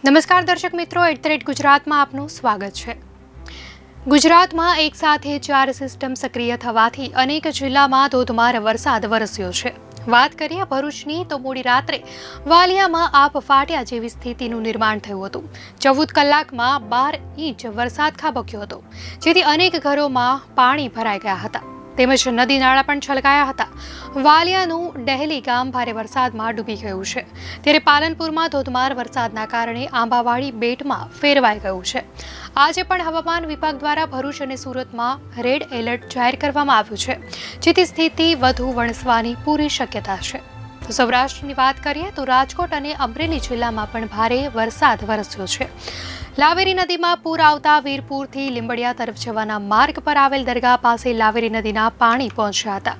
નમસ્કાર દર્શક મિત્રો, @ગુજરાતમાં આપનું સ્વાગત છે। ગુજરાતમાં એક સાથે 4 સિસ્ટમ સક્રિય થવાથી અનેક જિલ્લામાં ધોધમાર વરસાદ વરસ્યો છે। વાત કરીએ ભરૂચની તો મોડી રાત્રે વાલિયામાં આપ ફાટ્યા જેવી સ્થિતિનું નિર્માણ થયું હતું। 14 કલાકમાં 12 ઇંચ વરસાદ ખાબક્યો હતો, જેથી અનેક ઘરોમાં પાણી ભરાઈ ગયા હતા તેમજ નદી નાળા પણ છલકાયા હતા। વાલિયાનું ડહેલી ગામ ભારે વરસાદમાં ડૂબી ગયું છે, ત્યારે પાલનપુરમાં ધોધમાર વરસાદના કારણે આંબાવાડી બેટમાં ફેરવાઈ ગયું છે। આજે પણ હવામાન વિભાગ દ્વારા ભરૂચ અને સુરતમાં રેડ એલર્ટ જાહેર કરવામાં આવ્યું છે, જેથી સ્થિતિ વધુ વણસવાની પૂરી શક્યતા છે। તો સૌરાષ્ટ્રની વાત કરીએ તો રાજકોટ અને અમરેલી જિલ્લામાં પણ ભારે વરસાદ વરસ્યો છે। લાવેરી નદીમાં પૂર આવતા વીરપુરથી લીંબડિયા તરફ જવાના માર્ગ પર આવેલ દરગાહ પાસે લાવેરી નદીના પાણી પહોંચ્યા હતા।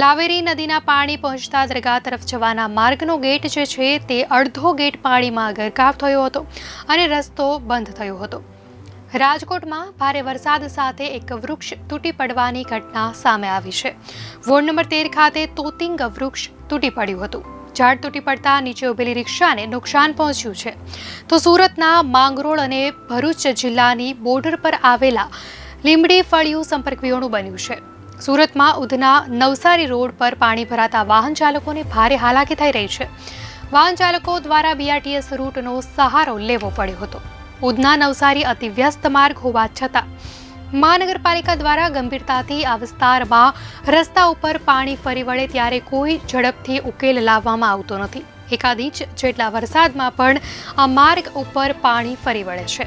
લાવેરી નદીના પાણી પહોંચતા દરગાહ તરફ જવાના માર્ગનો ગેટ જે છે તે અડધો ગેટ પાણીમાં ગરકાવ થયો હતો અને રસ્તો બંધ થયો હતો। રાજકોટમાં ભારે વરસાદ સાથે એક વૃક્ષ તૂટી પડવાની ઘટના સામે આવી છે। વોર્ડ નંબર 13 ખાતે તોતિંગ વૃક્ષ તૂટી પડ્યું હતું। ઝાડ તૂટી પડતા નીચે ઉભેલી રિક્ષાને નુકસાન પહોંચ્યું છે। તો સુરતના માંગરોળ અને ભરૂચ જિલ્લાની બોર્ડર પર આવેલા લીંબડી ફળિયું સંપર્ક વિહોણું બન્યું છે। સુરતમાં ઉધના નવસારી રોડ પર પાણી ભરાતા વાહન ચાલકોને ભારે હાલાકી થઈ રહી છે। વાહન ચાલકો દ્વારા BRTS રૂટનો સહારો લેવો પડ્યો હતો। ઉધના નવસારી અતિ વ્યસ્ત માર્ગ હોવા છતાં મહાનગરપાલિકા દ્વારા ગંભીરતાથી આ વિસ્તારમાં રસ્તા ઉપર પાણી ફરી વળે ત્યારે કોઈ ઝડપથી ઉકેલ લાવવામાં આવતો નથી। એકાદ ઇંચ જેટલા વરસાદમાં પણ આ માર્ગ ઉપર પાણી ફરી વળે છે।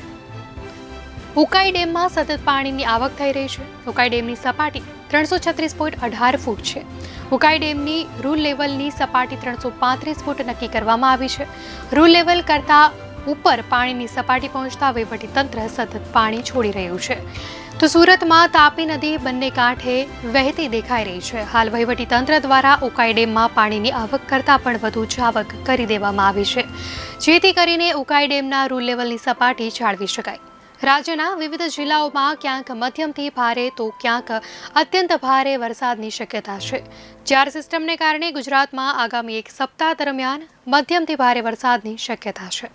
ઉકાઈ ડેમમાં સતત પાણીની આવક થઈ રહી છે। ઉકાઈ ડેમની સપાટી 336.18 ફૂટ છે। ઉકાઈ ડેમની રૂલ લેવલની સપાટી 335 ફૂટ નક્કી કરવામાં આવી છે। રૂલ લેવલ કરતા ઉપર પાણીની સપાટી પહોંચતા વહીવટીતંત્ર સતત પાણી છોડી રહ્યું છે। તો સુરતમાં તાપી નદી બંને કાંઠે વહેતી દેખાઈ રહી છે। હાલ વહીવટીતંત્ર દ્વારા ઉકાઈ ડેમમાં પાણીની આવક કરતાં પણ વધુ જાવક કરી દેવામાં આવી છે, જેથી કરીને ઉકાઈ ડેમના રૂલ લેવલની સપાટી જાળવી શકાય। રાજ્યના વિવિધ જિલ્લાઓમાં ક્યાંક મધ્યમથી ભારે તો ક્યાંક અત્યંત ભારે વરસાદની શક્યતા છે। 4 સિસ્ટમને કારણે ગુજરાતમાં આગામી એક સપ્તાહ દરમિયાન મધ્યમથી ભારે વરસાદની શક્યતા છે।